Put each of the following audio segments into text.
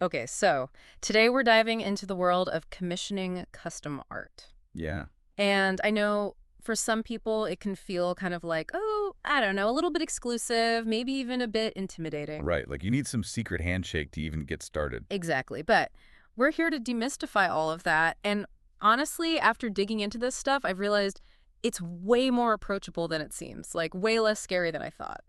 Okay, so today we're diving into the world of commissioning custom art. Yeah, And I know for some people it can feel kind of like, oh, I don't know, a little bit exclusive, maybe even a bit intimidating. right. Like you need some secret handshake to even get started. Exactly. But we're here to demystify all of that. And honestly, after digging into this stuff, I've realized it's way more approachable than it seems, like way less scary than I thought.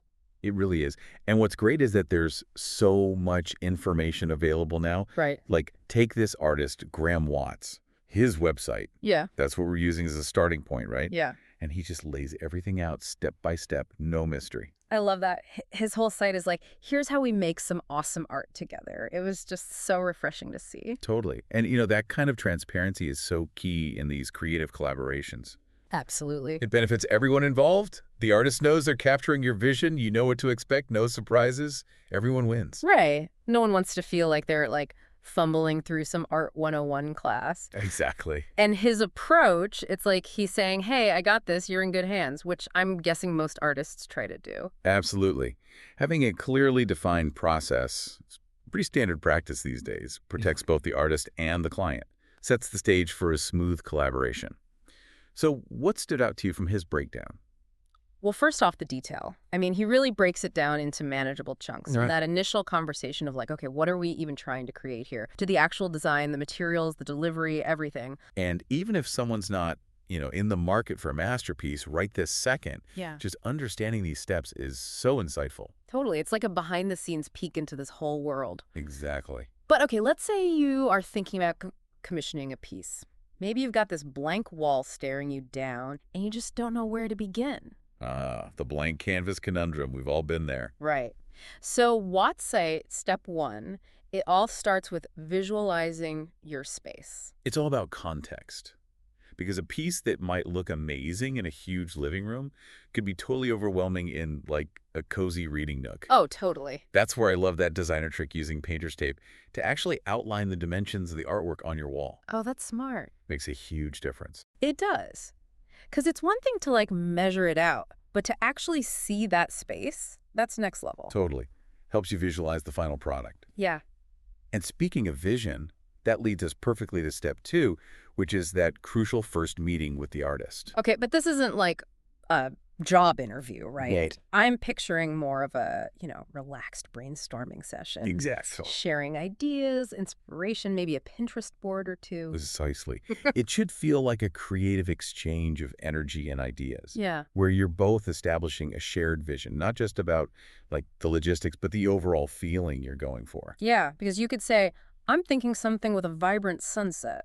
It really is. And what's great is that there's so much information available now. Right. Like, take this artist, Graham Watts, his website. Yeah. That's what we're using as a starting point, right? Yeah. And he just lays everything out step by step, no mystery. I love that. His whole site is like, here's how we make some awesome art together. It was just so refreshing to see. Totally. And, that kind of transparency is so key in these creative collaborations. Absolutely. It benefits everyone involved. The artist knows they're capturing your vision. You know what to expect. No surprises. Everyone wins. Right. No one wants to feel like they're like fumbling through some Art 101 class. Exactly. And his approach, it's like he's saying, hey, I got this, you're in good hands, which I'm guessing most artists try to do. Absolutely. Having a clearly defined process, it's pretty standard practice these days, protects both the artist and the client, sets the stage for a smooth collaboration. So what stood out to you from his breakdown? Well, first off, the detail. I mean, he really breaks it down into manageable chunks. From Right. that initial conversation of like, okay, what are we even trying to create here? To the actual design, the materials, the delivery, everything. And even if someone's not, in the market for a masterpiece right this second, Yeah. just understanding these steps is so insightful. Totally. It's like a behind the scenes peek into this whole world. Exactly. But okay, let's say you are thinking about commissioning a piece. Maybe you've got this blank wall staring you down and you just don't know where to begin. Ah, the blank canvas conundrum. We've all been there. Right. So Watt's site, step one, it all starts with visualizing your space. It's all about context. Because a piece that might look amazing in a huge living room could be totally overwhelming in, like, a cozy reading nook. Oh, totally. That's where I love that designer trick using painter's tape to actually outline the dimensions of the artwork on your wall. Oh, that's smart. Makes a huge difference. It does. Because it's one thing to like measure it out, but to actually see that space, that's next level. Totally. Helps you visualize the final product. Yeah. And speaking of vision, that leads us perfectly to step two, which is that crucial first meeting with the artist. Okay, but this isn't like a job interview, right? Right. I'm picturing more of a, relaxed brainstorming session. Exactly. Sharing ideas, inspiration, maybe a Pinterest board or two. Precisely. It should feel like a creative exchange of energy and ideas. Yeah. Where you're both establishing a shared vision, not just about like the logistics, but the overall feeling you're going for. Yeah, because you could say, I'm thinking something with a vibrant sunset,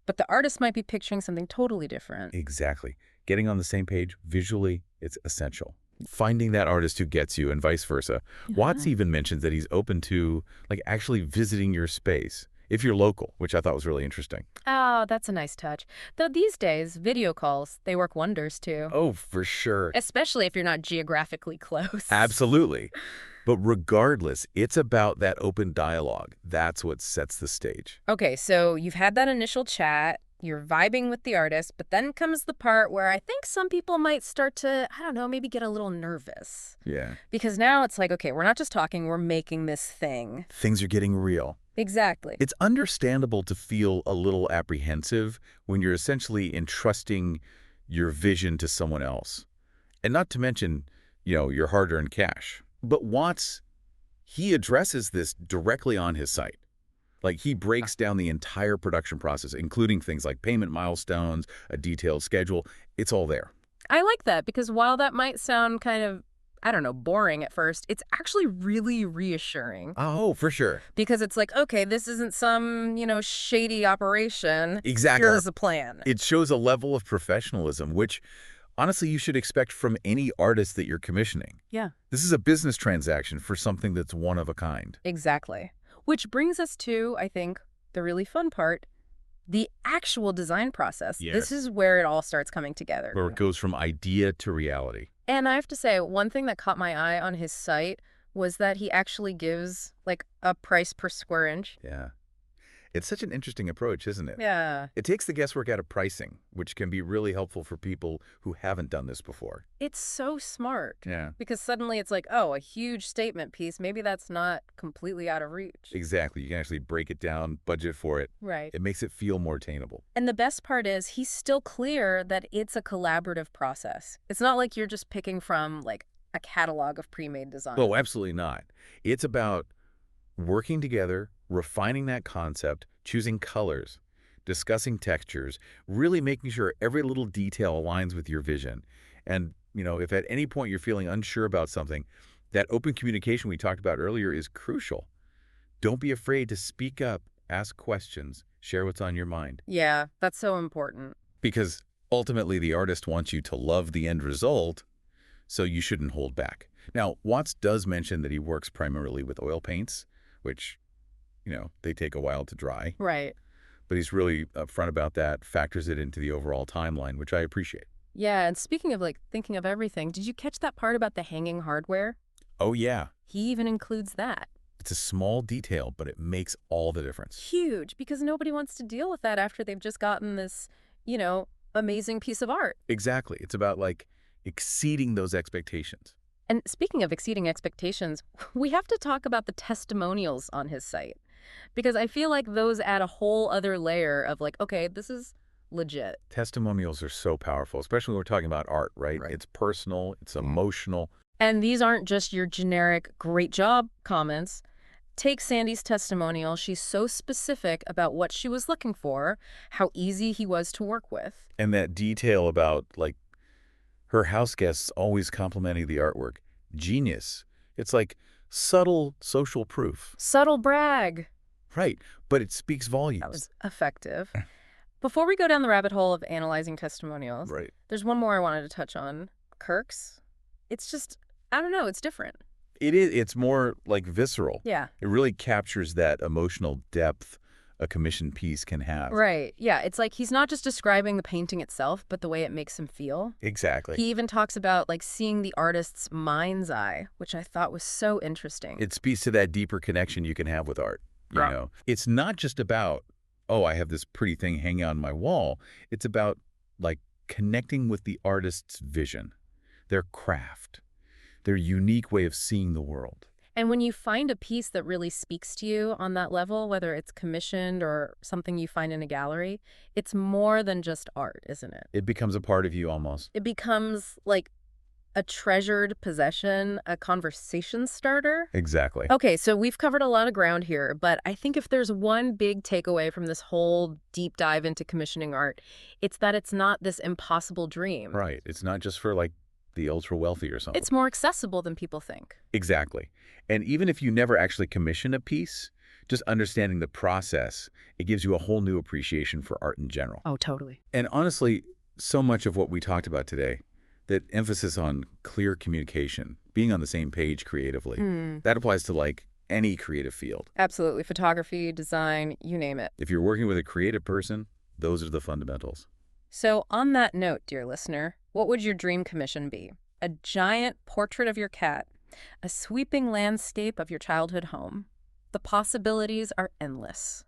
but the artist might be picturing something totally different. Exactly. Getting on the same page visually, it's essential. Finding that artist who gets you and vice versa. Watts Yeah. even mentions that he's open to like actually visiting your space if you're local, which I thought was really interesting. Oh, that's a nice touch. Though these days, video calls, they work wonders too. Oh, for sure. Especially if you're not geographically close. Absolutely. But regardless, it's about that open dialogue. That's what sets the stage. Okay, so you've had that initial chat, you're vibing with the artist, but then comes the part where I think some people might start to, I don't know, maybe get a little nervous. Yeah. Because now it's like, okay, we're not just talking, we're making this thing. Things are getting real. Exactly. It's understandable to feel a little apprehensive when you're essentially entrusting your vision to someone else. And not to mention, your hard-earned cash. But Watts, he addresses this directly on his site. Like, he breaks down the entire production process, including things like payment milestones, a detailed schedule. It's all there. I like that because while that might sound kind of, I don't know, boring at first, it's actually really reassuring. Oh, for sure. Because it's like, okay, this isn't some, shady operation. Exactly. Here's a plan. It shows a level of professionalism, which honestly you should expect from any artist that you're commissioning. Yeah. This is a business transaction for something that's one of a kind. Exactly. Which brings us to, I think, the really fun part, the actual design process. Yes. This is where it all starts coming together. Where it goes from idea to reality. And I have to say, one thing that caught my eye on his site was that he actually gives, like, a price per square inch. Yeah. It's such an interesting approach, isn't it? Yeah. It takes the guesswork out of pricing, which can be really helpful for people who haven't done this before. It's so smart Yeah, because suddenly it's like, oh, a huge statement piece. Maybe that's not completely out of reach. exactly. You can actually break it down, budget for it. Right. It makes it feel more attainable. And the best part is he's still clear that it's a collaborative process. It's not like you're just picking from like a catalog of pre-made design. Oh, absolutely not. It's about working together, refining that concept, choosing colors, discussing textures, really making sure every little detail aligns with your vision. And, if at any point you're feeling unsure about something, that open communication we talked about earlier is crucial. Don't be afraid to speak up, ask questions, share what's on your mind. Yeah, that's so important. Because ultimately the artist wants you to love the end result, so you shouldn't hold back. Now, Watts does mention that he works primarily with oil paints, which, they take a while to dry. Right. But he's really upfront about that, factors it into the overall timeline, which I appreciate. Yeah, and speaking of like thinking of everything, did you catch that part about the hanging hardware? Oh, yeah. He even includes that. It's a small detail, but it makes all the difference. Huge, because nobody wants to deal with that after they've just gotten this, amazing piece of art. Exactly. It's about, exceeding those expectations. And speaking of exceeding expectations, we have to talk about the testimonials on his site. Because I feel like those add a whole other layer of like, okay, this is legit. Testimonials are so powerful, especially when we're talking about art, right? Right. It's personal, it's emotional. And these aren't just your generic great job comments. Take Sandy's testimonial. She's so specific about what she was looking for, how easy he was to work with. And that detail about, her house guests always complimenting the artwork. Genius. It's like subtle social proof. Subtle brag. Right, but it speaks volumes. That was effective. Before we go down the rabbit hole of analyzing testimonials, Right. there's one more I wanted to touch on. Kirk's. It's just, I don't know, it's different. It is. It's more, visceral. Yeah. It really captures that emotional depth a commissioned piece can have. Right. Yeah. It's like he's not just describing the painting itself, but the way it makes him feel. Exactly. He even talks about seeing the artist's mind's eye, which I thought was so interesting. It speaks to that deeper connection you can have with art. Right. It's not just about, oh, I have this pretty thing hanging on my wall. It's about connecting with the artist's vision, their craft, their unique way of seeing the world. And when you find a piece that really speaks to you on that level, whether it's commissioned or something you find in a gallery, it's more than just art, isn't it? It becomes a part of you almost. It becomes like a treasured possession, a conversation starter. Exactly. Okay, so we've covered a lot of ground here, but I think if there's one big takeaway from this whole deep dive into commissioning art, it's that it's not this impossible dream. Right. It's not just for the ultra wealthy or something. It's more accessible than people think. Exactly. And even if you never actually commission a piece, just understanding the process, it gives you a whole new appreciation for art in general. Oh, totally. And honestly, so much of what we talked about today, that emphasis on clear communication, being on the same page creatively, that applies to any creative field. Absolutely. Photography, design, you name it. If you're working with a creative person, those are the fundamentals. So on that note, dear listener, what would your dream commission be? A giant portrait of your cat? A sweeping landscape of your childhood home? The possibilities are endless.